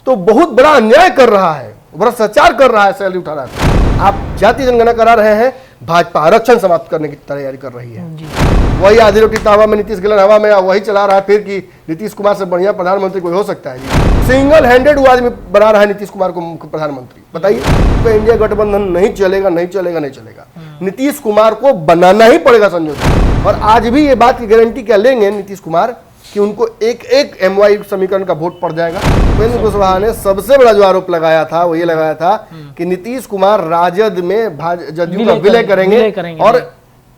तो बहुत बड़ा अन्याय कर रहा है, भ्रष्टाचार कर रहा है, सैलरी उठा रहा है। आप जाति जनगणना करा रहे हैं, भाजपा आरक्षण समाप्त करने की तैयारी कर रही है। वही आधी रोटी हवा में नीतीश गिलन हवा में वही चला रहा है फिर कि नीतीश कुमार से बढ़िया प्रधानमंत्री कोई हो सकता है जी। सिंगल हैंडेड वो आदमी बना रहा है नीतीश कुमार को मुख्य प्रधानमंत्री। बताइए, तो इंडिया गठबंधन नहीं चलेगा, नहीं चलेगा, नहीं चलेगा। नीतीश कुमार को बनाना ही पड़ेगा संजय जी। और आज भी ये बात की गारंटी क्या लेंगे नीतीश कुमार कि उनको एक एक MY समीकरण का वोट पड़ जाएगा। उपेंद्र कुशवाहा ने सबसे बड़ा जो आरोप लगाया था वो ये लगाया था कि नीतीश कुमार राजद में जदयू का विलय करेंगे और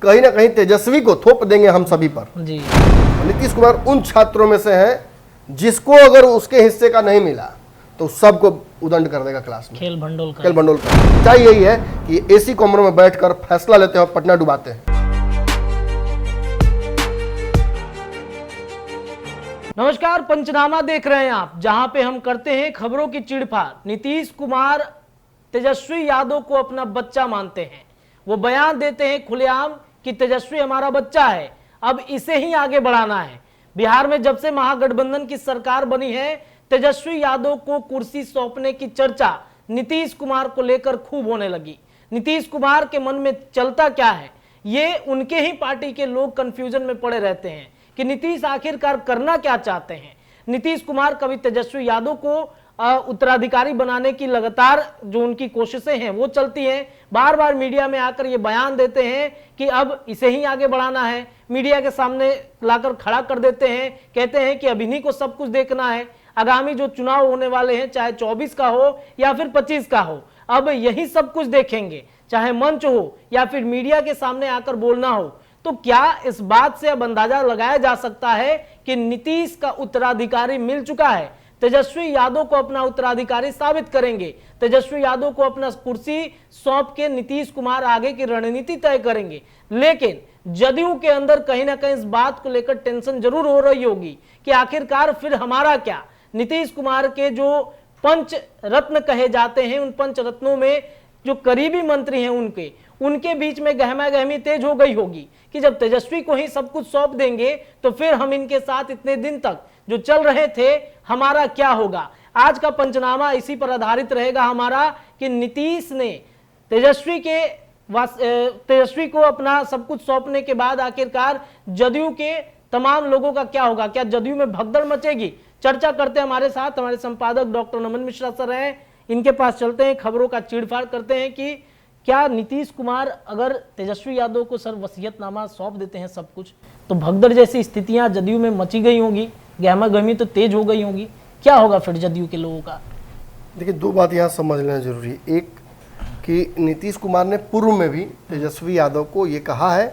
कहीं ना कहीं तेजस्वी को थोप देंगे हम सभी पर जी। नीतीश कुमार उन छात्रों में से है जिसको अगर उसके हिस्से का नहीं मिला तो सबको उदंड कर देगा क्लास में, खेल भंडोल कर। चाहे यही है कि AC कमरों में बैठकर फैसला लेते हैं और पटना डुबाते हैं। नमस्कार, पंचनामा देख रहे हैं आप, जहां पे हम करते हैं खबरों की चिड़फाड़। नीतीश कुमार तेजस्वी यादव को अपना बच्चा मानते हैं। वो बयान देते हैं खुलेआम कि तेजस्वी हमारा बच्चा है, अब इसे ही आगे बढ़ाना है। बिहार में जब से महागठबंधन की सरकार बनी है, तेजस्वी यादव को कुर्सी सौंपने की चर्चा नीतीश कुमार को लेकर खूब होने लगी। नीतीश कुमार के मन में चलता क्या है, ये उनके ही पार्टी के लोग कंफ्यूजन में पड़े रहते हैं कि नीतीश आखिरकार करना क्या चाहते हैं। नीतीश कुमार कभी तेजस्वी यादव को उत्तराधिकारी बनाने की लगातार जो उनकी कोशिशें हैं वो चलती हैं। बार बार मीडिया में आकर ये बयान देते हैं कि अब इसे ही आगे बढ़ाना है, मीडिया के सामने लाकर खड़ा कर देते हैं, कहते हैं कि अब इन्हीं को सब कुछ देखना है। आगामी जो चुनाव होने वाले हैं, चाहे 24 का हो या फिर 25 का हो, अब यही सब कुछ देखेंगे, चाहे मंच हो या फिर मीडिया के सामने आकर बोलना हो। तो क्या इस बात से अब अंदाजा लगाया जा सकता है कि नीतीश का उत्तराधिकारी मिल चुका है? तेजस्वी यादव को अपना उत्तराधिकारी साबित करेंगे, तेजस्वी यादव को अपना कुर्सी सौंप के नीतीश कुमार आगे की रणनीति तय करेंगे। लेकिन जदयू के अंदर कहीं ना कहीं इस बात को लेकर टेंशन जरूर हो रही होगी कि आखिरकार फिर हमारा क्या। नीतीश कुमार के जो पंच रत्न कहे जाते हैं, उन पंच रत्नों में जो करीबी मंत्री हैं उनके बीच में गहमा गहमी तेज हो गई होगी कि जब तेजस्वी को ही सब कुछ सौंप देंगे तो फिर हम इनके साथ इतने दिन तक जो चल रहे थे हमारा क्या होगा। आज का पंचनामा इसी पर आधारित रहेगा हमारा कि नीतीश ने तेजस्वी को अपना सब कुछ सौंपने के बाद आखिरकार जदयू के तमाम लोगों का क्या होगा, क्या जदयू में भगदड़ मचेगी। चर्चा करते हैं हमारे साथ हमारे संपादक डॉक्टर नमन मिश्रा सर हैं, इनके पास चलते हैं, खबरों का चीड़फाड़ करते हैं कि क्या नीतीश कुमार अगर तेजस्वी यादव को सर वसीयतनामा सौंप देते हैं सब कुछ, तो भगदड़ जैसी स्थितियां जदयू में मची गई होंगी, गहमा गहमी तो तेज हो गई होंगी, क्या होगा फिर जदयू के लोगों का? देखिए, दो बात यहाँ समझ लेना जरूरी है। एक कि नीतीश कुमार ने पूर्व में भी तेजस्वी यादव को ये कहा है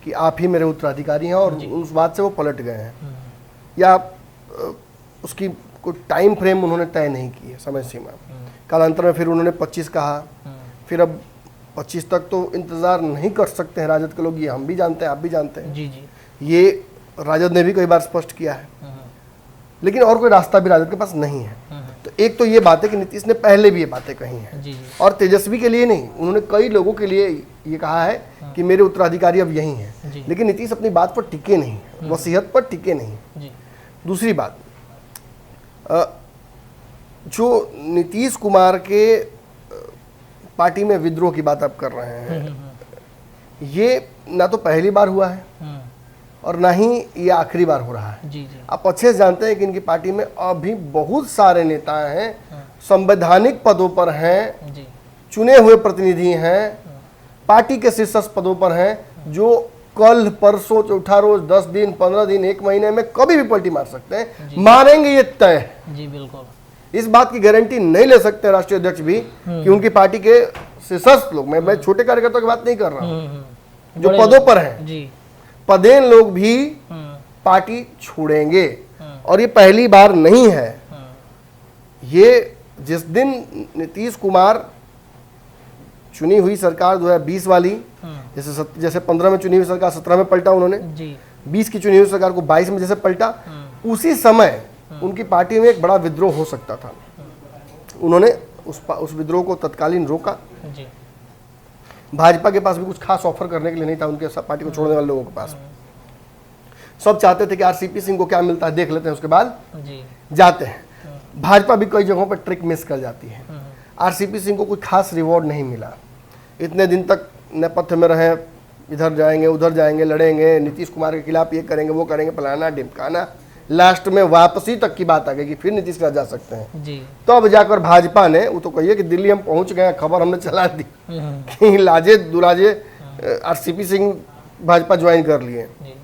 कि आप ही मेरे उत्तराधिकारी हैं और उस बात से वो पलट गए हैं, या उसकी कोई टाइम फ्रेम उन्होंने तय नहीं की है, समय सीमा। कालांतर में फिर उन्होंने 25 कहा, फिर अब 25 तक तो इंतजार नहीं कर सकते हैं राजद के लोग, ये हम भी जानते हैं, आप भी जानते हैं जी। ये राजद ने भी कई बार स्पष्ट किया है, लेकिन और कोई रास्ता भी राजद के पास नहीं है। तो एक तो ये बात है कि नीतीश ने पहले भी ये बातें कही हैं जी। और तेजस्वी के लिए नहीं, उन्होंने कई लोगों के लिए ये कहा है कि मेरे उत्तराधिकारी अब यही हैं, लेकिन नीतीश अपनी बात पर टिके नहीं, वसीयत पर टिके नहीं। दूसरी बात, जो नीतीश कुमार के पार्टी में विद्रोह की बात आप कर रहे हैं, ये ना तो पहली बार हुआ है और ना ही ये आखिरी बार हो रहा है जी। आप अच्छे से जानते हैं कि इनकी पार्टी में अभी बहुत सारे नेता हैं, संवैधानिक पदों पर हैं, चुने हुए प्रतिनिधि हैं, पार्टी के शीर्षस्थ पदों पर हैं, जो कल परसों चौथा रोज 10 दिन 15 दिन 1 महीने में कभी भी पलटी मार सकते हैं, मारेंगे ये तय जी। बिल्कुल, इस बात की गारंटी नहीं ले सकते राष्ट्रीय अध्यक्ष भी कि उनकी पार्टी के शीर्षस्थ लोग, मैं छोटे कार्यकर्ताओं की बात नहीं कर रहा हूँ, जो पदों पर हैं, पदेन लोग भी पार्टी छोड़ेंगे। और ये पहली बार नहीं है। ये जिस दिन नीतीश कुमार चुनी हुई सरकार 2020 वाली, जैसे 15 में चुनी हुई सरकार 17 में पलटा उन्होंने, 20 की चुनी हुई सरकार को 22 में जैसे पलटा, उसी समय उनकी पार्टी में एक बड़ा विद्रोह हो सकता था। उन्होंने उस विद्रोह को तत्कालीन रोका। भाजपा के पास भी कुछ खास ऑफर करने के लिए नहीं था उनके पार्टी को छोड़ने वाले लोगों के पास। सब चाहते थे कि RCP सिंह को क्या मिलता है देख लेते हैं, उसके बाद जाते हैं। भाजपा भी कई जगहों पर ट्रिक मिस कर जाती है। आरसीपी सिंह को कोई खास रिवॉर्ड नहीं मिला, इतने दिन तक नेपथ्य में रहे, इधर जाएंगे उधर जाएंगे, लड़ेंगे, नीतीश कुमार के खिलाफ ये करेंगे वो करेंगे, फलाना ढिमकाना, लास्ट में वापसी तक की बात आ गई कि फिर नीतीश के साथ जा सकते हैं जी। तो अब जाकर भाजपा ने, वो तो कहिए कि दिल्ली हम पहुंच गए, खबर हमने चला दी कि लाजे दुलाजे आरसीपी सिंह भाजपा ज्वाइन कर लिए। जी।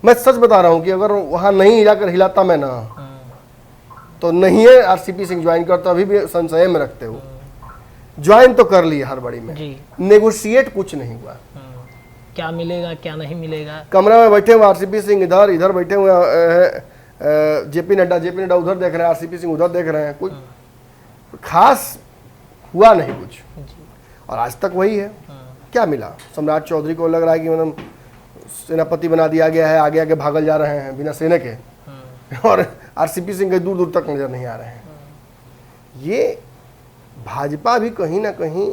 मैं सच बता रहा हूं कि अगर वहां नहीं जाकर हिलाता मैं ना, तो नहीं है आरसीपी सिंह ज्वाइन करता, अभी भी संशय में रखते हो। ज्वाइन तो कर लिया हड़बड़ी में, नेगोशिएट कुछ नहीं हुआ। क्या मिलेगा क्या नहीं मिलेगा, कमरा में बैठे हुए आरसीपी सिंह इधर बैठे हुए जेपी नड्डा उधर देख रहे हैं, आरसीपी सिंह उधर देख रहे हैं, कुछ खास हुआ नहीं कुछ। और आज तक वही है। क्या मिला? सम्राट चौधरी को लग रहा है कि मतलब सेनापति बना दिया गया है, आगे आगे भागल जा रहे हैं बिना सेना के, और आरसीपी सिंह दूर दूर तक नजर नहीं आ रहे हैं। ये भाजपा भी कहीं ना कहीं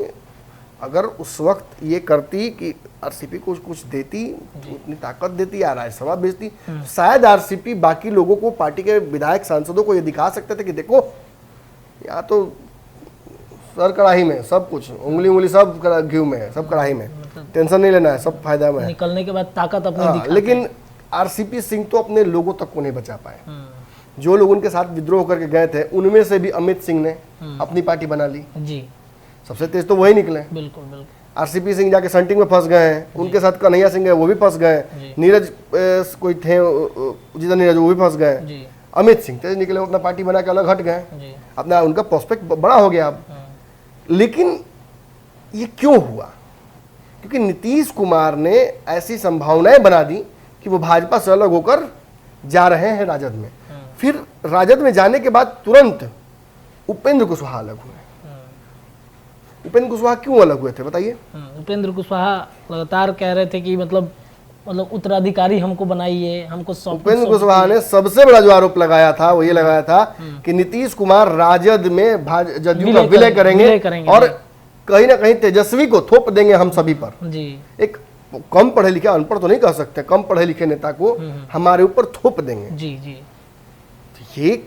अगर उस वक्त ये करती कि आरसीपी को कुछ देती, उतनी ताकत देती या राज्यसभा भेजती, शायद आरसीपी बाकी लोगों को, पार्टी के विधायक सांसदों को ये दिखा सकते थे कि देखो यहाँ तो सर कढ़ाई में सब कुछ, उंगली सब घी में है, सब कढ़ाई में, टेंशन नहीं लेना है, सब फायदा में है। निकलने के बाद ताकत अपनी दिखाते हैं। लेकिन आरसीपी सिंह तो अपने लोगों तक को नहीं बचा पाए। जो लोग उनके साथ विद्रोह करके गए थे उनमें से भी अमित सिंह ने अपनी पार्टी बना ली जी। सबसे तेज तो वही निकले। बिल्कुल बिल्कुल। आरसीपी सिंह जाके संटिंग में फंस गए हैं, उनके साथ कन्हैया सिंह है वो भी फंस गए, नीरज कोई थे जितना नीरज वो भी फंस गए, अमित सिंह तेज निकले, अपना पार्टी बना के अलग हट गए, अपना उनका प्रोस्पेक्ट बड़ा हो गया अब। लेकिन ये क्यों हुआ? क्योंकि नीतीश कुमार ने ऐसी संभावनाएं बना दी कि वो भाजपा से अलग होकर जा रहे हैं राजद में। फिर राजद में जाने के बाद तुरंत उपेंद्र कुशवाहा अलग हुए। उपेंद्र कुशवाहा क्यों अलग हुए थे बताइए? उपेंद्र कुशवाहा लगातार कह रहे थे कि मतलब उत्तराधिकारी हमको बनाइए, हमको। उपेंद्र कुशवाहा ने सबसे बड़ा जो आरोप लगाया था वो ये लगाया था कि नीतीश कुमार राजद में जदयू का विलय करेंगे और कहीं ना कहीं तेजस्वी को थोप देंगे हम सभी पर जी। एक कम पढ़े लिखे, अनपढ़ तो नहीं कह सकते, कम पढ़े लिखे नेता को हमारे ऊपर थोप देंगे जी जी। तो ये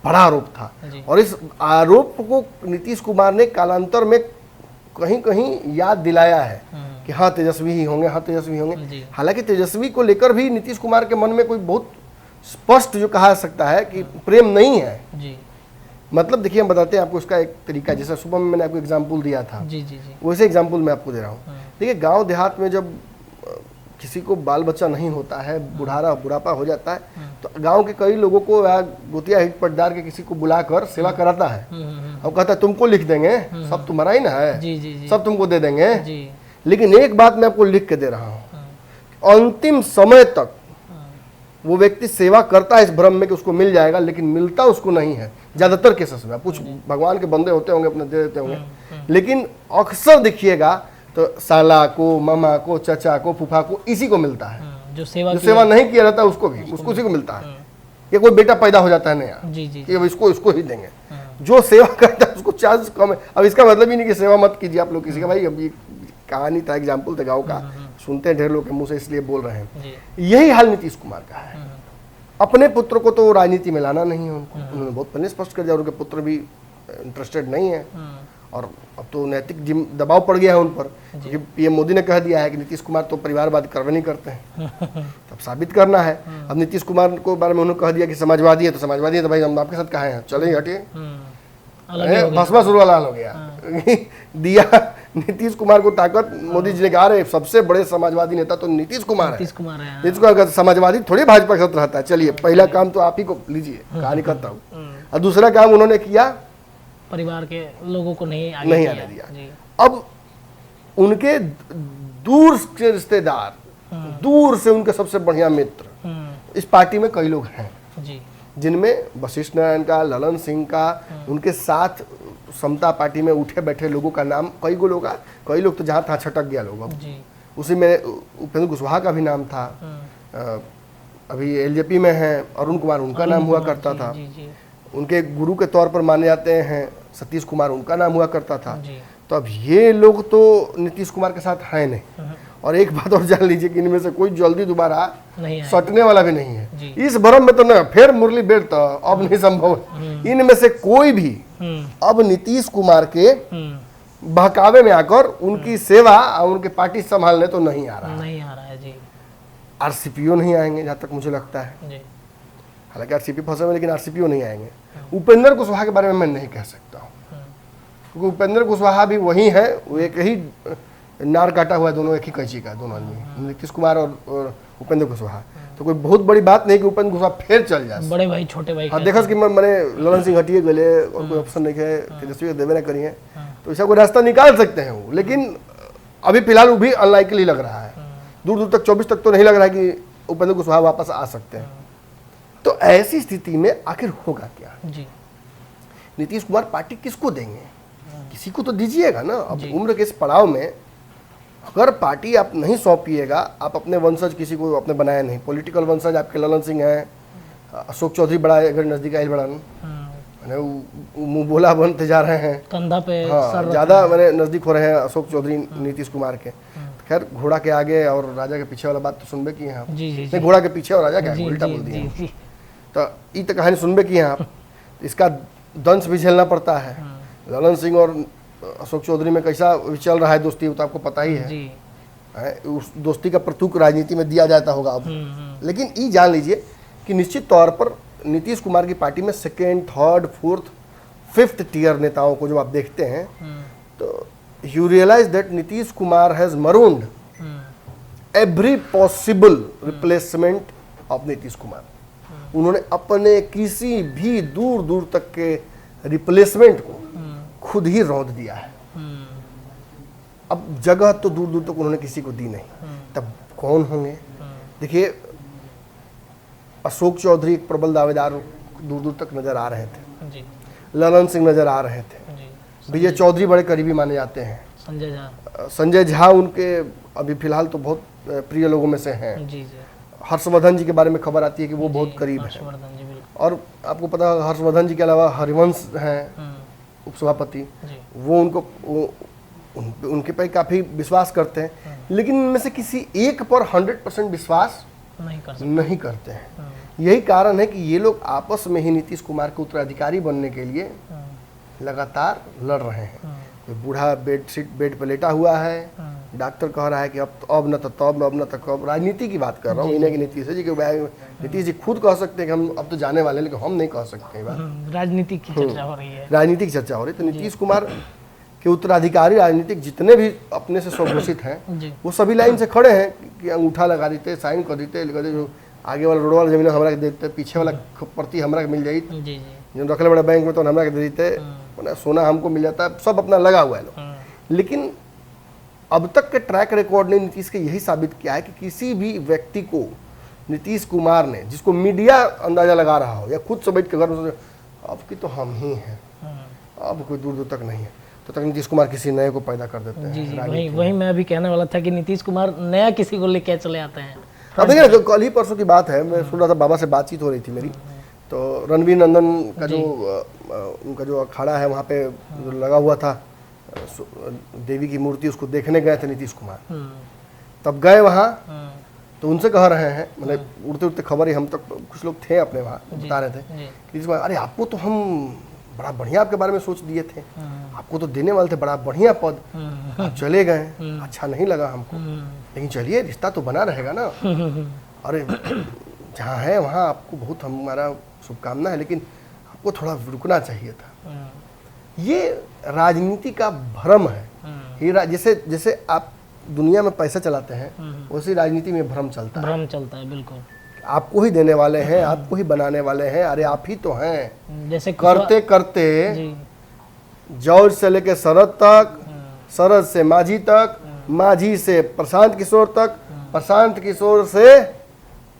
बड़ा आरोप था और इस आरोप को नीतीश कुमार ने कालांतर में कहीं कहीं याद दिलाया है कि हाँ तेजस्वी ही होंगे, हाँ तेजस्वी होंगे। हालांकि तेजस्वी को लेकर भी नीतीश कुमार के मन में कोई बहुत स्पष्ट जो कहा सकता है कि प्रेम नहीं है जी। मतलब देखिए हम बताते हैं आपको इसका एक तरीका, जैसे सुबह में मैंने आपको एग्जाम्पल दिया था जी जी जी। वैसे एग्जाम्पल मैं आपको दे रहा हूँ। देखिए गांव देहात में जब किसी को बाल बच्चा नहीं होता है, बुढ़ापा हो जाता है, तो गांव के कई लोगों को गोतिया हिट पटदार के किसी को बुलाकर सेवा कराता है और कहता है तुमको लिख देंगे, सब तुम्हारा ही ना है जी जी जी। सब तुमको दे देंगे जी। लेकिन एक बात मैं आपको लिख के दे रहा हूँ, अंतिम समय तक वो व्यक्ति सेवा करता है इस भ्रम में कि उसको मिल जाएगा, लेकिन मिलता उसको नहीं है ज्यादातर केसेस में। कुछ भगवान के बंदे होते होंगे अपने दे देते होंगे, लेकिन अक्सर देखिएगा तो साला को, मामा को, चाचा को, फूफा को, इसी को मिलता है। जो सेवा नहीं किया रहता उसको भी उसी को मिलता है। या कोई बेटा पैदा हो जाता है नया जी जी, कि इसको ही देंगे। जो सेवा करता है उसको चार्ज कम है। अब इसका मतलब ही नहीं कि सेवा मत कीजिए आप लोग किसी का, भाई अब ये कहानी था, एग्जाम्पल था गाँव का, सुनते हैं ढेर लोग के मुंह से इसलिए बोल रहे हैं। यही हाल नीतीश कुमार का है। अपने पुत्र को तो राजनीति में लाना नहीं है उनको, उन्होंने बहुत पहले स्पष्ट कर दिया, उनके पुत्र भी इंटरेस्टेड नहीं है और अब तो नैतिक दबाव पड़ गया है उन पर, क्योंकि पीएम मोदी ने कह दिया है कि नीतीश कुमार तो परिवारवाद करवे नहीं करते हैं, तब साबित करना है। अब नीतीश कुमार को बारे में उन्होंने कह दिया कि समाजवादी है, तो समाजवादी है तो भाई हम आपके साथ कहाँ हैं, चले हटिए, भस्मा सुरवा लाल हो गया दिया नीतीश कुमार को ताकत। मोदी जी ने कहा रहे सबसे बड़े समाजवादी नेता तो नीतीश कुमार है। नीतीश कुमार समाजवादी थोड़ी भाजपा के साथ रहता है। चलिए पहला काम तो आप ही को लीजिए, कहानी करता हूँ। और दूसरा काम उन्होंने किया, परिवार के लोगों को नहीं आने दिया। अब उनके दूर के रिश्तेदार, दूर से उनके सबसे बढ़िया मित्र इस पार्टी में कई लोग हैं जी, जिनमें वशिष्ठ नारायण का, ललन सिंह का, उनके साथ समता पार्टी में उठे बैठे लोगों का नाम कई लोग तो जहाँ तहाँ छटक गया लोग। अब उसी में उपेंद्र कुशवाहा का भी नाम था, अभी एलजेपी में है, अरुण कुमार उनका नाम हुआ करता था, उनके गुरु के तौर पर माने जाते हैं सतीश कुमार, उनका नाम हुआ करता था। तो अब ये लोग तो नीतीश कुमार के साथ है नहीं। और एक बात और जान लीजिए कि इनमें से कोई जल्दी दोबारा नहीं आएगा। सटने वाला भी नहीं है। जी। इस भरम में तो ना फिर मुरली बेट तो अब नहीं संभव है। इनमें से कोई भी अब नीतीश कुमार के बहकावे में आकर उनकी सेवा और उनके पार्टी संभालने तो नहीं आ रहा है। नहीं आ रहा है जी। आरसीपीओ नहीं आएंगे जहाँ तक मुझे लगता है। जी। हालांकि आरसीपी फंसे हुए, लेकिन आरसीपीओ नहीं आएंगे। उपेंद्र कुशवाहा के बारे में मैं नहीं कह सकता हूँ, क्योंकि उपेंद्र कुशवाहा भी वही है, वो एक ही नार काटा हुआ है, दोनों एक ही कैंची का, दोनों आदमी, नीतीश कुमार और उपेंद्र कुशवाहा। तो कोई बहुत बड़ी बात नहीं कि उपेंद्र कुशवाहा फिर चल जाए। बड़े भाई छोटे भाई। हाँ, देखा कि मैंने ललन सिंह हटिए गले और कोई ऑप्शन नहीं है, तेजस्वी देवे ना करिए, तो ऐसा कोई रास्ता निकाल सकते हैं वो। लेकिन अभी फिलहाल वो भी अनलाइकली लग रहा है। दूर दूर तक 24 तक तो नहीं लग रहा है कि उपेंद्र कुशवाहा वापस आ सकते हैं। तो ऐसी स्थिति में आखिर होगा क्या? जी। नीतीश कुमार पार्टी किसको देंगे? किसी को तो दीजिएगा ना। अब उम्र के इस पड़ाव में अगर पार्टी आप नहीं सौंपिएगा, आप अपने वंशज किसी को अपने बनाया नहीं, पॉलिटिकल वंशज आपके ललन सिंह हैं, अशोक चौधरी बड़ा अगर नजदीक आए बड़ा मैंने मुंह बोला बनते जा रहे हैं, कंधा पे हाँ ज्यादा मैंने नजदीक हो रहे हैं अशोक चौधरी नीतीश कुमार के। खैर, घोड़ा के आगे और राजा के पीछे वाला बात तो सुनबे की है आप। जी जी नहीं, घोड़ा के पीछे और राजा के आगे उल्टा बोल दिया। तो ये तो कहानी सुनबे की है आप। इसका दंश भी झेलना पड़ता है। ललन सिंह और अशोक चौधरी में कैसा चल रहा है दोस्ती, वो तो आपको पता ही है। जी। उस दोस्ती का प्रतुक राजनीति में दिया जाता होगा अब। लेकिन ये जान लीजिए कि निश्चित तौर पर नीतीश कुमार की पार्टी में second, third, fourth, fifth tier नेताओं को जो आप देखते हैं, तो you realise that Nitish Kumar has marooned every possible replacement of Nitish Kumar. उन्होंने अपने किसी भी दूर दूर तक के रिप्लेसमेंट को खुद ही रौंद दिया है। अब जगह तो दूर दूर तक उन्होंने किसी को दी नहीं, तब कौन होंगे? देखिए, अशोक चौधरी एक प्रबल दावेदार दूर दूर तक नजर आ रहे थे। जी। ललन सिंह नजर आ रहे थे। जी। विजय चौधरी बड़े करीबी माने जाते हैं। संजय झा उनके अभी फिलहाल तो बहुत प्रिय लोगों में से हैं। जी जी। हर्षवर्धन जी के बारे में खबर आती है कि वो बहुत करीब है। और आपको पता है, हर्षवर्धन जी के अलावा हरिवंश हैं उपसभापति, वो उनके पे काफी विश्वास करते हैं। लेकिन इनमें से किसी एक पर 100% विश्वास नहीं करते हैं। यही कारण है कि ये लोग आपस में ही नीतीश कुमार के उत्तराधिकारी बनने के लिए लगातार लड़ रहे हैं। बूढ़ा बेड पे लेटा हुआ है, डॉक्टर कह रहा है कि अब न तो तब, अब न तो कब। राजनीति की बात कर रहा हूँ, इन्हें की नीतीश जी के। नीतीश जी खुद कह सकते हैं कि हम अब तो जाने वाले हैं, लेकिन हम नहीं कह सकते। राजनीति की चर्चा हो रही है। राजनीतिक चर्चा हो रही है। तो नीतीश कुमार के उत्तराधिकारी राजनीतिक जितने भी अपने से स्वघोषित हैं, वो सभी लाइन से खड़े हैं कि अंगूठा लगा देते, साइन कर देते, जो आगे वाला रोड वाला जमीन हमारा के देते, पीछे वाला प्रति हमारा के मिल जाई, जो रखले बड़ा बैंक में तो हमारा के दे देते, सोना हमको मिल जाता है, सब अपना लगा हुआ है लोग। लेकिन अब तक के ट्रैक रिकॉर्ड ने नीतीश के यही साबित किया है कि किसी भी व्यक्ति को नीतीश कुमार ने, जिसको मीडिया अंदाजा लगा रहा हो या खुद से बैठ के घर में, अब की तो हम ही हैं, अब कोई दूर दूर तक नहीं है, तो तक नीतीश कुमार किसी नए को पैदा कर देते हैं। जी जी, वही मैं अभी कहने वाला था कि नीतीश कुमार नया किसी को लेके चले आते हैं। अब देखिए, कल ही परसों की बात है, मैं सुन रहा था, बाबा से बातचीत हो रही थी मेरी, तो रणवीर नंदन का जो उनका जो अखाड़ा है वहाँ पे लगा हुआ था, देवी की मूर्ति, उसको देखने गए थे नीतीश कुमार। तब गए वहाँ तो उनसे कह रहे हैं, मतलब उड़ते उड़ते खबर ही हम तक कुछ लोग थे अपने वहाँ, बता रहे थे नीतीश कुमार, अरे आपको तो हम बड़ा बढ़िया आपके बारे में सोच दिए थे, आपको तो देने वाले थे बड़ा बढ़िया पद, आप चले गए, अच्छा नहीं लगा हमको, लेकिन चलिए रिश्ता तो बना रहेगा ना। अरे जहाँ है वहाँ आपको बहुत हमारा शुभकामना है, लेकिन आपको थोड़ा रुकना चाहिए था। ये राजनीति का भ्रम है। ये जैसे आप दुनिया में पैसा चलाते हैं, वैसे राजनीति में भ्रम चलता है। बिल्कुल, आपको ही देने वाले हैं, आपको ही बनाने वाले हैं, अरे आप ही तो हैं। जैसे करते करते जॉर्ज से लेके शरद तक, शरद से माझी तक, माझी से प्रशांत किशोर तक, प्रशांत किशोर से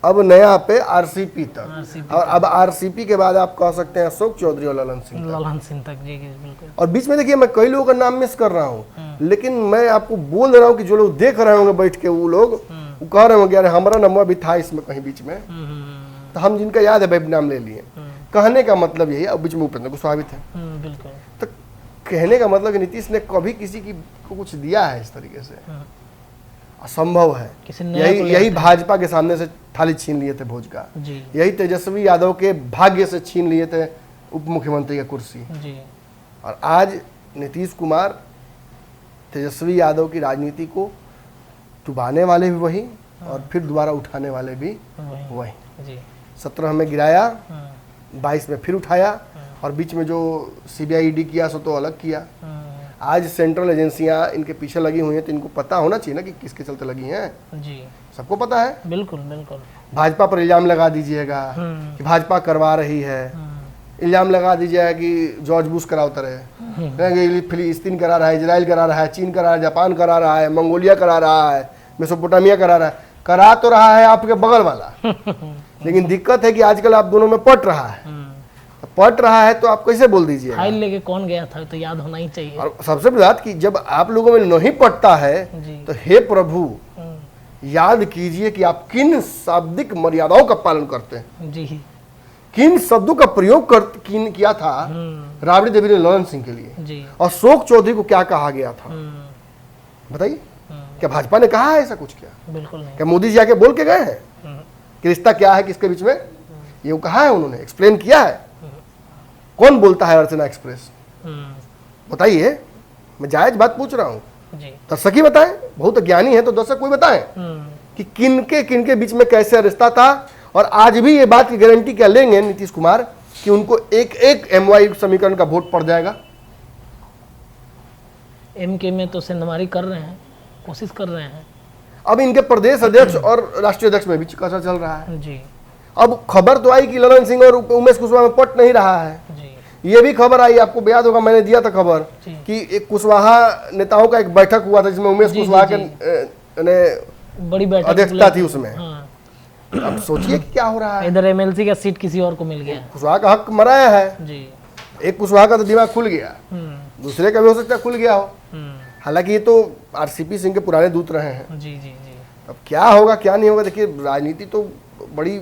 अब नया पे आरसीपी तक, और अब आरसीपी के बाद आप कह सकते हैं अशोक चौधरी और ललन सिंह तक। जी बिल्कुल। और बीच में देखिए, मैं कई लोगों का नाम मिस कर रहा हूँ, लेकिन मैं आपको बोल दे रहा हूँ कि जो लोग देख रहे होंगे बैठ के, वो लोग वो कह रहे होंगे अरे हमारा नंबर भी था इसमें कहीं बीच में, तो हम जिनका याद है भाई नाम ले लिए। कहने का मतलब यही, अब बीच में उपेंद्र कुशवाहा भी थे। तो कहने का मतलब कि नीतीश ने कभी किसी की को कुछ दिया है इस तरीके से? असंभव है। किसी नया को ले यही आते हैं। भाजपा के सामने से थाली छीन लिए थे भोज का, जी यही तेजस्वी यादव के भाग्य से छीन लिए थे उप मुख्यमंत्री की कुर्सी, जी और आज नीतीश कुमार तेजस्वी यादव की राजनीति को डुबाने वाले भी वही और फिर दोबारा उठाने वाले भी वही वही। जी 17 में गिराया, हाँ, 22 में फिर उठाया, और बीच में जो सीबीआई ईडी किया सो तो अलग किया। हाँ, आज सेंट्रल एजेंसियां इनके पीछे लगी हुई हैं, तो इनको पता होना चाहिए ना कि किसके चलते लगी हैं। जी सबको पता है। बिल्कुल बिल्कुल। भाजपा पर इल्जाम लगा दीजिएगा कि भाजपा करवा रही है, इल्जाम लगा दीजिएगा कि जॉर्ज बुश कराओ तरह, फिलिस्तीन करा रहा है, इजराइल करा रहा है, चीन करा रहा है, जापान करा रहा है, मंगोलिया करा रहा है, मेसोपोटामिया करा रहा है। करा तो रहा है आपके बगल वाला, लेकिन दिक्कत है कि आजकल आप दोनों में पट रहा है। तो पट रहा है तो आप कैसे बोल दीजिए? फाइल लेके कौन गया था तो याद होना ही चाहिए। और सबसे बड़ी बात कि जब आप लोगों में नहीं पटता है जी तो हे प्रभु याद कीजिए कि आप किन शाब्दिक मर्यादाओं का पालन करते हैं, जी किन शब्दों का प्रयोग किया था राबड़ी देवी ने ललन सिंह के लिए, जी और अशोक चौधरी को क्या कहा गया था बताइए? क्या भाजपा ने कहा है ऐसा कुछ? क्या बिल्कुल नहीं। क्या मोदी जी आके बोल के गए हैं कि रिश्ता क्या है किसके बीच में? ये वो कहा है, उन्होंने एक्सप्लेन किया है। कौन बोलता है अर्चना एक्सप्रेस? बताइए, मैं जायज बात पूछ रहा हूँ। जी दर्शक ही बताएं, बहुत ज्ञानी है तो दर्शक कोई बताएं कि किनके बीच में कैसे रिश्ता था। और आज भी ये बात की गारंटी क्या लेंगे नीतीश कुमार कि उनको एक एक MY समीकरण का वोट पड़ जाएगा? MK में तो सेंधमारी कर रहे हैं, कोशिश कर रहे हैं। अब इनके प्रदेश अध्यक्ष और राष्ट्रीय अध्यक्ष में भी कसर चल रहा है। जी अब खबर तो आई कि ललन सिंह और उमेश कुशवाहा में पट नहीं रहा है। जी ये भी खबर आई, आपको याद होगा मैंने दिया था खबर जी। कि एक कुशवाहा नेताओं का एक बैठक हुआ था जिसमें उमेश जी, कुशवाहा जी, के ने बड़ी बैठक अध्यक्षता थी उसमें। हाँ। अब सोचिए कि क्या हो रहा है। इधर MLC का सीट किसी और को मिल गया। कुशवाहा का हक मराया है। जी एक कुशवाहा का तो दिमाग खुल गया, दूसरे का भी हो सकता है खुल गया हो। हालांकि ये तो RCP सिंह के पुराने दूत रहे हैं। जी जी जी अब क्या होगा क्या नहीं होगा, देखिए राजनीति तो बड़ी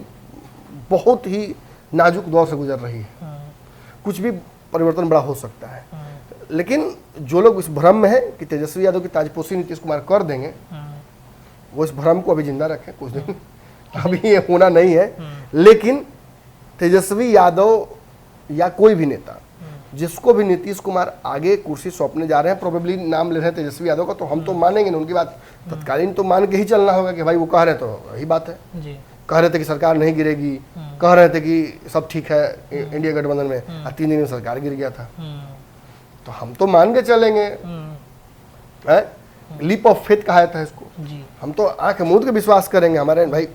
बहुत ही नाजुक दौर से गुजर रही है, कुछ भी परिवर्तन बड़ा हो सकता है। लेकिन जो लोग इस भ्रम में है कि तेजस्वी यादव की ताजपोशी नीतीश कुमार कर देंगे, वो इस भ्रम को अभी जिंदा रखें, कुछ दिन अभी ये होना नहीं है। लेकिन तेजस्वी यादव या कोई भी नेता जिसको भी नीतीश कुमार आगे कुर्सी सौंपने जा रहे हैं, प्रोबेबली नाम ले रहे हैं तेजस्वी यादव का, तो हम तो मानेंगे ना उनकी बात। तत्कालीन तो मान के ही चलना होगा कि भाई वो कह रहे तो वही बात है। जी कह रहे थे कि सरकार नहीं गिरेगी, कह रहे थे कि सब ठीक है इंडिया गठबंधन में, और 3 दिन में सरकार गिर गया था। तो हम तो मान के चलेंगे, लीप ऑफ फेथ कहा जाता है इसको। जी हम तो आंख मूंद के विश्वास करेंगे, हमारे भाई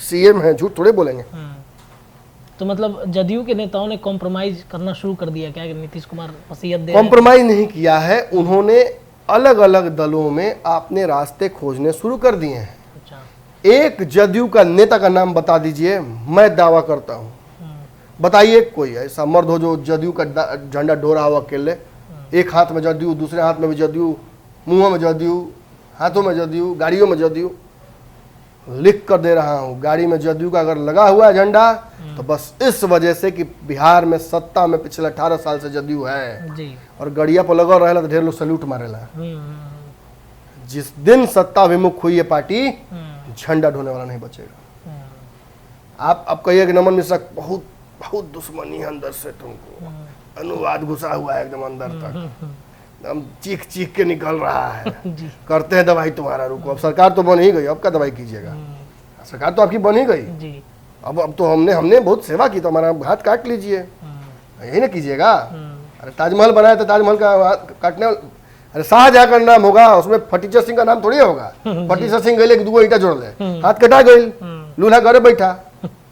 CM है, झूठ थोड़े बोलेंगे। तो मतलब जदयू के नेताओं ने कॉम्प्रोमाइज करना शुरू कर दिया क्या कि नीतीश कुमार वसीयत दे रहे हैं? कॉम्प्रोमाइज नहीं किया है उन्होंने, अलग अलग दलों में अपने रास्ते खोजने शुरू कर दिए हैं। अच्छा एक जदयू का नेता का नाम बता दीजिए, मैं दावा करता हूं, बताइए कोई ऐसा मर्द हो जो जदयू का झंडा डोरा हो अकेले, एक हाथ में जदयू, दूसरे हाथ में भी जदयू, मुंह में जदयू, हाथों में जदयू, गाड़ियों में जदयू। लिख कर दे रहा हूं, गाड़ी में जदयू का अगर लगा हुआ है झंडा तो बस इस वजह से कि बिहार में सत्ता में पिछले 18 साल से जदयू है, जी और गड़िया पर लगा रहेला तो ढेर लोग सल्यूट मारेला। जिस दिन सत्ता विमुख हुई है पार्टी, झंडा ढोने वाला नहीं बचेगा। आप कहिए कि नमन मिश्रा बहुत बहुत दुश्मनी है अंदर से, तुमको अनुवाद घुसा हुआ है एकदम अंदर तक, हम चीख चीख के निकल रहा है, करते हैं दवाई तुम्हारा, रुको। अब सरकार तो बन ही गई, अब क्या दवाई कीजिएगा? सरकार तो आपकी बन ही गई, जी अब तो हमने बहुत सेवा की, तो हमारा हाथ काट लीजिए, यही ना कीजिएगा। अरे ताजमहल बनाया तो ताजमहल का हाथ काटने, अरे शाहजहां का नाम होगा उसमें फटीचर सिंह का नाम थोड़ी होगा। फटीचर सिंह गए 2 ईंटा जोड़ ले, हाथ कटा गई, लूल्हा घरे बैठा।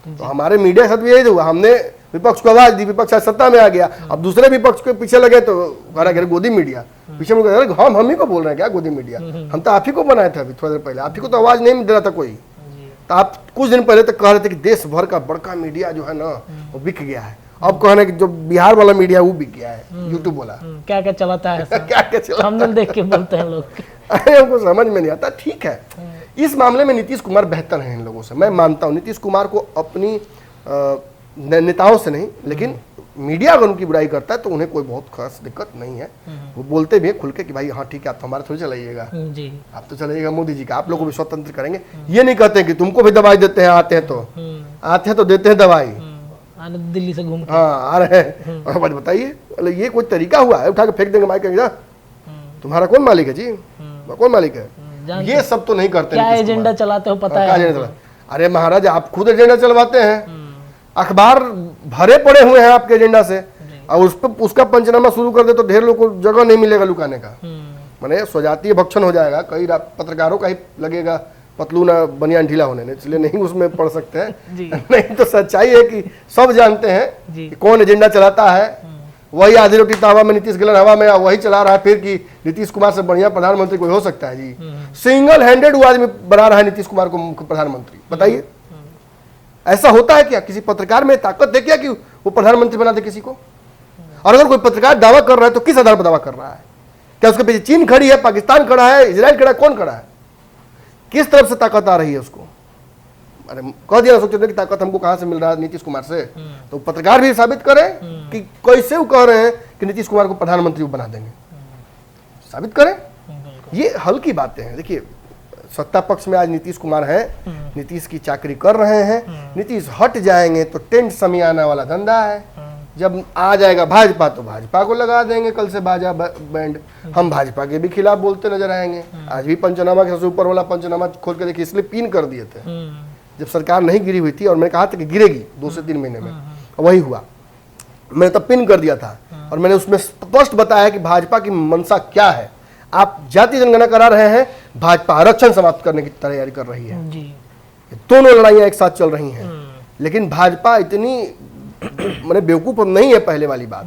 तो हमारे मीडिया के साथ भी यही हुआ, हमने विपक्ष को आवाज दी, विपक्ष आज सत्ता में आ गया, अब दूसरे विपक्ष के पीछे लगे तो कहा गया गोदी मीडिया, पीछे में हम ही को बोल रहे हैं क्या गोदी मीडिया? हम तो आप ही को बनाए थे अभी थोड़ी देर पहले, आप ही को तो आवाज नहीं दे रहा था कोई। तो आप कुछ दिन पहले तक कह रहे थे कि देश भर का बड़का मीडिया जो है ना वो बिक गया है, अब कह रहे हैं कि जो बिहार वाला मीडिया वो बिक गया है, यूट्यूब वाला। क्या क्या चलाता है क्या क्या चला, थंबनेल देख के बोलते हैं लोग। अरे हमको समझ में नहीं आता। ठीक है, इस मामले में नीतीश कुमार बेहतर हैं इन लोगों से, मैं मानता हूँ। नीतीश कुमार को अपनी नेताओं से नहीं, लेकिन मीडिया अगर उनकी बुराई करता है तो उन्हें कोई बहुत खास दिक्कत नहीं है। वो बोलते भी हैं खुल के कि भाई हाँ ठीक है, आप तो हमारे थोड़ी चलाइएगा, जी आप तो चलाइएगा मोदी जी का, आप लोगों को भी स्वतंत्र करेंगे। ये नहीं कहते कि तुमको भी दवाई देते हैं, आते हैं तो देते हैं दवाई, दिल्ली से घूम हाँ आ रहे हैं। और बात बताइए, मतलब ये कोई तरीका हुआ है? उठा के फेंक देंगे माइक, कहेंगे तुम्हारा कौन मालिक है जी, कौन मालिक है? ये सब तो नहीं करते। क्या एजेंडा चलाते हो पता है? अरे महाराज, आप खुद एजेंडा चलवाते हैं, अखबार भरे पड़े हुए हैं आपके एजेंडा से, और उस पर उसका पंचनामा शुरू कर दे तो ढेर लोग को जगह नहीं मिलेगा लुकाने का। माने स्वजातीय भक्षण हो जाएगा, कई पत्रकारों का ही लगेगा पतलूना बनियान ढीला होने ने, इसलिए नहीं उसमें पढ़ सकते हैं। नहीं तो सच्चाई है कि सब जानते हैं कि कौन एजेंडा चलाता है। वही आधी रोटी तावा में नीतीश गिलन हवा में, वही चला रहा है फिर कि नीतीश कुमार से बढ़िया प्रधानमंत्री कोई हो सकता है जी? सिंगल हैंडेड वो आदमी बना रहा है नीतीश कुमार को मुख्य प्रधानमंत्री। बताइए, ऐसा होता है क्या? किसी पत्रकार में ताकत है क्या कि वो प्रधानमंत्री बना दे किसी को? और अगर कोई पत्रकार दावा कर रहा है तो किस आधार पर दावा कर रहा है? क्या उसके पीछे चीन खड़ी है, पाकिस्तान खड़ा है, इजराइल खड़ा है, कौन खड़ा है? किस तरफ से ताकत आ रही है उसको? अरे कह दिया सोच रहे कि ताकत हमको कहां से मिल रहा है, नीतीश कुमार से। तो पत्रकार भी साबित करें कि कैसे वो कह रहे हैं कि नीतीश कुमार को प्रधानमंत्री बना देंगे, साबित करें। ये हल की बातें हैं। देखिए, सत्ता पक्ष में आज नीतीश कुमार है, नीतीश की चाकरी कर रहे हैं, नीतीश हट जाएंगे तो टेंट समियाना वाला धंधा है। जब आ जाएगा भाजपा तो भाजपा को लगा देंगे कल से बाजा बैंड, हम भाजपा के भी खिलाफ बोलते नजर आएंगे। आज भी पंचनामा के सबसे ऊपर वाला पंचनामा खोल के देखिए, इसलिए पिन कर दिए थे जब सरकार नहीं गिरी हुई थी, और मैंने कहा था कि गिरेगी 2 से 3 महीने में, वही हुआ। मैंने तब पिन कर दिया था और मैंने उसमें स्पष्ट बताया कि भाजपा की मंशा क्या है। आप जाति जनगणना करा रहे हैं, भाजपा आरक्षण समाप्त करने की तैयारी कर रही है जी। दोनों लड़ाइयां एक साथ चल रही हैं। लेकिन भाजपा इतनी मैंने बेवकूफ नहीं है, पहले वाली बात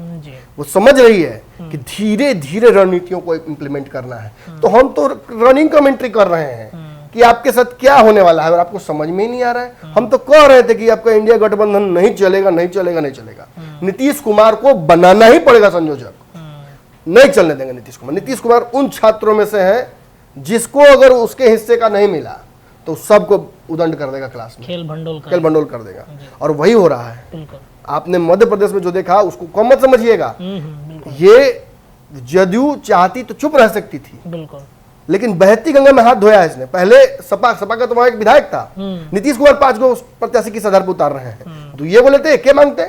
वो समझ रही है कि धीरे धीरे रणनीतियों को इम्प्लीमेंट करना है। तो हम तो रनिंग कमेंट्री कर रहे हैं कि आपके साथ क्या होने वाला है और आपको समझ में ही नहीं आ रहा है। हम तो कह रहे थे कि आपका इंडिया गठबंधन नहीं चलेगा, नहीं चलेगा, नहीं चलेगा। नीतीश कुमार को बनाना ही पड़ेगा संयोजक, नहीं चलने देंगे नीतीश कुमार। नीतीश कुमार उन छात्रों में से है जिसको अगर उसके हिस्से का नहीं मिला तो सबको उदंड कर देगा, क्लास में खेल भंडोल कर देगा। और वही हो रहा है। आपने मध्य प्रदेश में जो देखा उसको कम मत समझिएगा। ये जदयू चाहती तो चुप रह सकती थी, बिल्कुल, लेकिन बहती गंगा में हाथ धोया है इसने। पहले सपा का तो वहां एक विधायक था, नीतीश कुमार 5 गो प्रत्याशी किस आधार पर उतार रहे हैं? तो ये बोले थे क्या मांगते,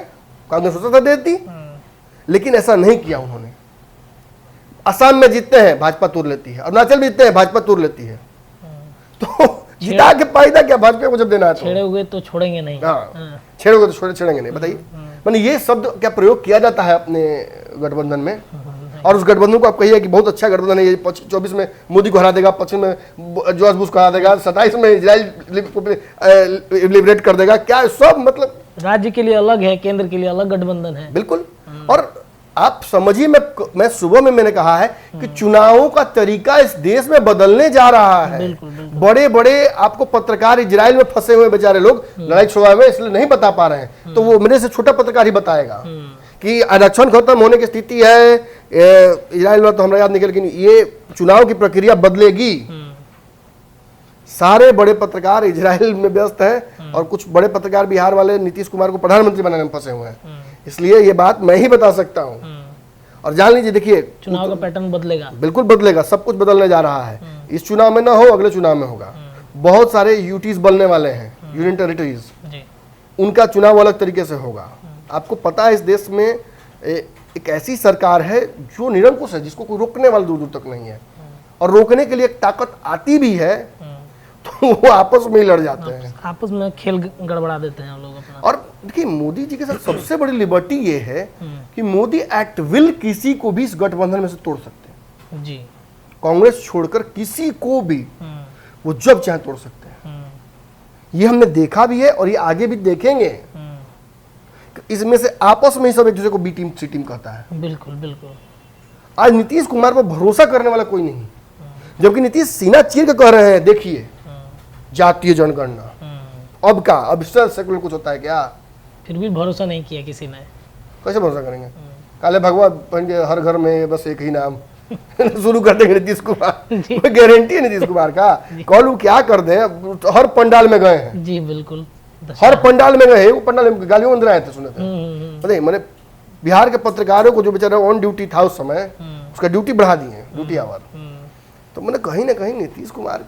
कांग्रेस सोचा था देती, लेकिन ऐसा नहीं किया उन्होंने। असम में जीतते हैं भाजपा तोड़ लेती है, अरुणाचल में जीतते हैं भाजपा तोड़ लेती है। तो जिता के फायदा क्या भाजपा को जब देना है? छेड़े हुए तो छोड़ेंगे नहीं। हाँ, छेड़ोगे तो छेड़ेंगे नहीं। बताइए, मैंने ये शब्द क्या प्रयोग किया जाता है अपने गठबंधन में? और उस गठबंधन को आप कहिए कि बहुत अच्छा गठबंधन है, ये 24 में मोदी को हरा देगा, 25 में जॉर्ज बुश को हरा देगा, 27 में इजराइल लिबरेट कर देगा, क्या सब मतलब राज्य के लिए अलग है, केंद्र के लिए अलग गठबंधन है। बिल्कुल। और आप समझिए, मैं सुबह में मैंने कहा है कि चुनावों का तरीका इस देश में बदलने जा रहा है। बिल्कुल, बिल्कुल। बड़े बड़े आपको पत्रकार इजराइल में फंसे हुए बेचारे लोग लड़ाई छुड़ाए हुए इसलिए नहीं बता पा रहे हैं, तो वो मेरे से छोटा पत्रकार ही बताएगा कि आरक्षण खत्म होने की स्थिति है इजराइल में, तो हमरा याद नहीं, लेकिन ये चुनाव की प्रक्रिया बदलेगी। सारे बड़े पत्रकार इजराइल में व्यस्त हैं और कुछ बड़े पत्रकार बिहार वाले नीतीश कुमार को प्रधानमंत्री बनाने में फंसे हुए हैं। इसलिए ये बात मैं ही बता सकता हूं। और जान लीजिए, देखिए चुनाव का पैटर्न बदलेगा, बिल्कुल बदलेगा, सब कुछ बदलने जा रहा है। इस चुनाव में ना हो, अगले चुनाव में होगा। बहुत सारे यूटीज बनने वाले हैं, यूनियन टेरिटरीज, उनका चुनाव अलग तरीके से होगा। आपको पता है इस देश में एक ऐसी सरकार है जो निरंकुश है, जिसको कोई रोकने वाला दूर दूर तक नहीं है। और रोकने के लिए एक ताकत आती भी है तो वो आपस में ही लड़ जाते हैं, आपस में खेल गड़बड़ा देते हैं लोग अपना। और देखिए, मोदी जी के साथ सबसे बड़ी लिबर्टी ये है कि मोदी एट विल किसी को भी इस गठबंधन में से तोड़ सकते हैं जी। कांग्रेस छोड़कर किसी को भी वो जब चाहे तोड़ सकते हैं। ये हमने देखा भी है और ये आगे भी देखेंगे। इसमें से आपस में ही सब एक दूसरे को बी टीम सी टीम कहता है। बिल्कुल बिल्कुल। आज नीतीश कुमार पर भरोसा करने वाला कोई नहीं, जबकि नीतीश सीना चीर के कह रहे हैं, देखिए जातीय जनगणना, अब का अब सेकुलर कुछ होता है क्या? फिर भी भरोसा नहीं किया किसी ने, कैसे भरोसा करेंगे? काले भगवा पहन के हर घर में बस एक ही नाम शुरू कर देंगे नीतीश कुमार, कोई गारंटी है नीतीश कुमार का? कॉल क्या कर दें, हर पंडाल में गए हैं जी। बिल्कुल, हर पंडाल में गए, वो पंडाल में गालियों अंदर आए थे, सुने थे। पता मैंने बिहार के पत्रकारों को जो बेचारा ऑन ड्यूटी था उस समय, उसका ड्यूटी बढ़ा दिए, ड्यूटी आवर। तो मैंने कहीं ना कहीं नीतीश कुमार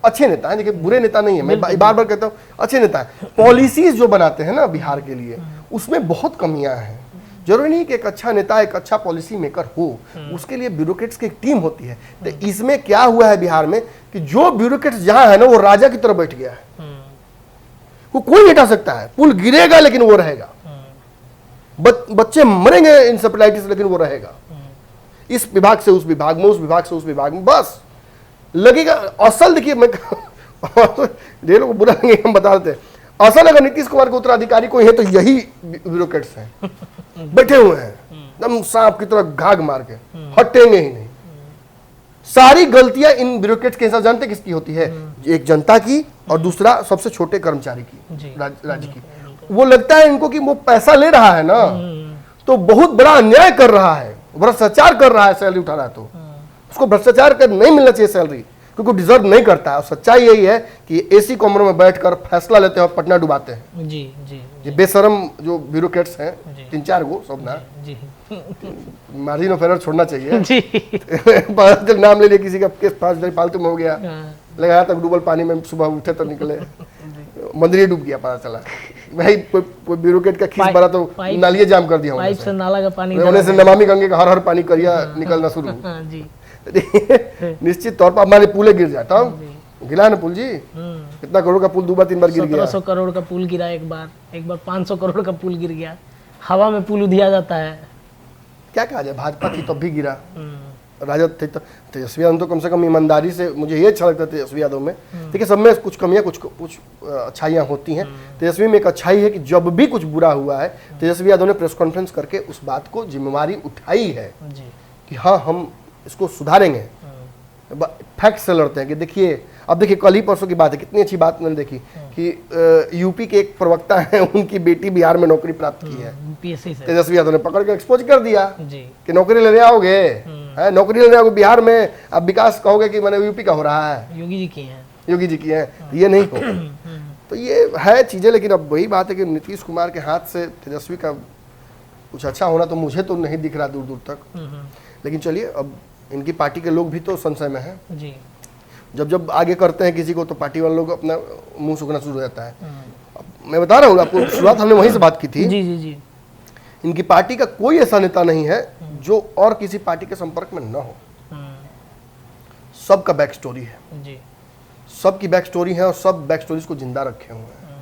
अच्छे नेता हैं, देखिए बुरे नेता नहीं है, मैं बार बार कहता हूँ अच्छे नेता है। पॉलिसीज जो बनाते हैं ना बिहार के लिए, उसमें बहुत कमियां हैं। जरूरी नहीं कि एक अच्छा नेता एक अच्छा पॉलिसी मेकर हो, उसके लिए ब्यूरोक्रेट्स की एक टीम होती है। तो इसमें क्या हुआ है बिहार में कि जो ब्यूरोक्रेट्स जहां है ना, वो राजा की तरह बैठ गया है, वो कोई नहीं हटा सकता है। पुल गिरेगा लेकिन वो रहेगा, बच्चे मरेंगे इंसेफ्लाइटिस लेकिन वो रहेगा। इस विभाग से उस विभाग में, उस विभाग से उस विभाग में, बस लगेगा। असल देखिए, मैं ढेर लोग बुरा नहीं, हम बता देते, असल अगर नीतीश कुमार के उत्तराधिकारी कोई है तो यही ब्यूरोक्रेट्स हैं, बैठे हुए हैं एकदम सांप की तरह घाघ मार के, हटेंगे ही नहीं। सारी गलतियां इन ब्यूरोक्रेट्स के हिसाब जानते किसकी होती है? एक जनता की और दूसरा सबसे छोटे कर्मचारी की, राज्य की। वो लगता है इनको कि वो पैसा ले रहा है ना, तो बहुत बड़ा अन्याय कर रहा है, भ्रष्टाचार कर रहा है, सैलरी उठा रहा है, तो उसको भ्रष्टाचार कर नहीं मिलना चाहिए सैलरी, क्योंकि वो डिजर्व नहीं करता है। और सच्चाई यही है कि एसी कमरों में बैठकर फैसला लेते हैं और पटना डुबाते हैं। जी जी, ये बेशरम जो ब्यूरोक्रेट्स हैं, 3-4 गो सब ना, मार्जिन ऑफ एरर छोड़ना चाहिए जी। नाम ले लिया किसी का, केस फालतू में हो गया, लगाया तक डूबल पानी में, सुबह उठे तो निकले मंदिर डूब गया, पता चला भाई कोई ब्यूरोक्रेट का खींच भरा तो नालियां जाम कर दिया, पाइप से नाला का पानी होने से नमामि गंगे का हर हर पानी करिया निकलना शुरू। जी। निश्चित तौर पर हमारे पुले गिर जाता, गिरा ना पुल जी, कितना करोड़ का पुल 2-3 बार गिर गया। 1700 करोड़ का पुल गिरा एक बार 500 करोड़ का पुल गिर गया, हवा में पुल उधिया जाता है। क्या कहा जाए, भाजपा थी तब भी गिरा, राजद थे, तेजस्वी यादव तो कम से कम ईमानदारी से, मुझे ये अच्छा लगता है तेजस्वी यादव में। देखिए सब में कुछ कमियां कुछ अच्छाइयां होती हैं। तेजस्वी में एक अच्छाई है कि जब भी कुछ बुरा हुआ है, तेजस्वी यादव ने प्रेस कॉन्फ्रेंस करके उस बात को जिम्मेवारी उठाई है कि हाँ हम इसको सुधारेंगे, फैक्ट से लड़ते हैं। कि देखिए, अब देखिए कल ही परसों की बात है, कितनी अच्छी बात मैंने देखी कि यूपी के एक प्रवक्ता हैं, उनकी बेटी बिहार में नौकरी प्राप्त की है, पीएससी से तेजस्वी यादव ने पकड़ के एक्सपोज कर दिया कि नौकरी लेने आओगे, नौकरी लेने आओगे बिहार में, अब विकास कहोगे कि मैंने यूपी का हो रहा है, योगी जी की है, ये नहीं हो। तो ये है चीजें, लेकिन अब वही बात है कि नीतीश कुमार के हाथ से तेजस्वी का कुछ अच्छा होना तो मुझे तो नहीं दिख रहा दूर दूर तक। लेकिन चलिए, अब इनकी पार्टी के लोग भी तो संशय में हैं जी। जब आगे करते हैं किसी को तो पार्टी वाले लोग अपना मुंह सूखना शुरू हो जाता है। मैं बता रहा हूँ आपको, शुरुआत हमने वहीं से बात की थी। जी। इनकी पार्टी का कोई ऐसा नेता नहीं है जो और किसी पार्टी के संपर्क में न हो। सबका बैक स्टोरी है जी, सबकी बैक स्टोरी है और सब बैक स्टोरीज को जिंदा रखे हुए हैं।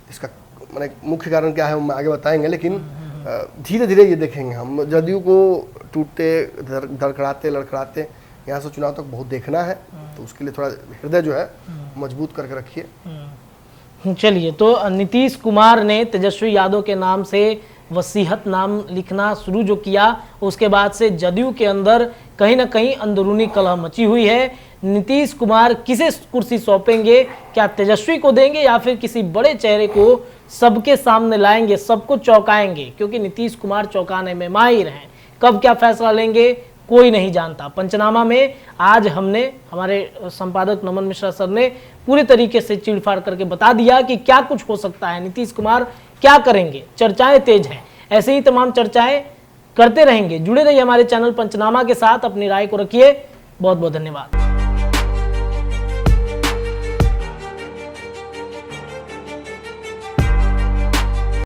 इसका मैंने मुख्य कारण क्या है हम आगे बताएंगे, लेकिन धीरे धीरे ये देखेंगे हम। जदयू को टूटते लड़खड़ाते यहाँ से चुनाव तक बहुत देखना है, तो उसके लिए थोड़ा हृदय जो है मजबूत करके रखिए। चलिए, तो नीतीश कुमार ने तेजस्वी यादव के नाम से वसीहत नाम लिखना शुरू जो किया, उसके बाद से जदयू के अंदर कहीं ना कहीं अंदरूनी कलह मची हुई है। नीतीश कुमार किसे कुर्सी सौंपेंगे, क्या तेजस्वी को देंगे या फिर किसी बड़े चेहरे को सबके सामने लाएंगे, सबको चौंकाएंगे, क्योंकि नीतीश कुमार चौंकाने में माहिर हैं। कब क्या फैसला लेंगे कोई नहीं जानता। पंचनामा में आज हमने, हमारे संपादक नमन मिश्रा सर ने पूरे तरीके से चीड़फाड़ करके बता दिया कि क्या कुछ हो सकता है, नीतीश कुमार क्या करेंगे। चर्चाएं तेज हैं, ऐसे ही तमाम चर्चाएं करते रहेंगे। जुड़े रहिए हमारे चैनल पंचनामा के साथ, अपनी राय को रखिए। बहुत बहुत धन्यवाद।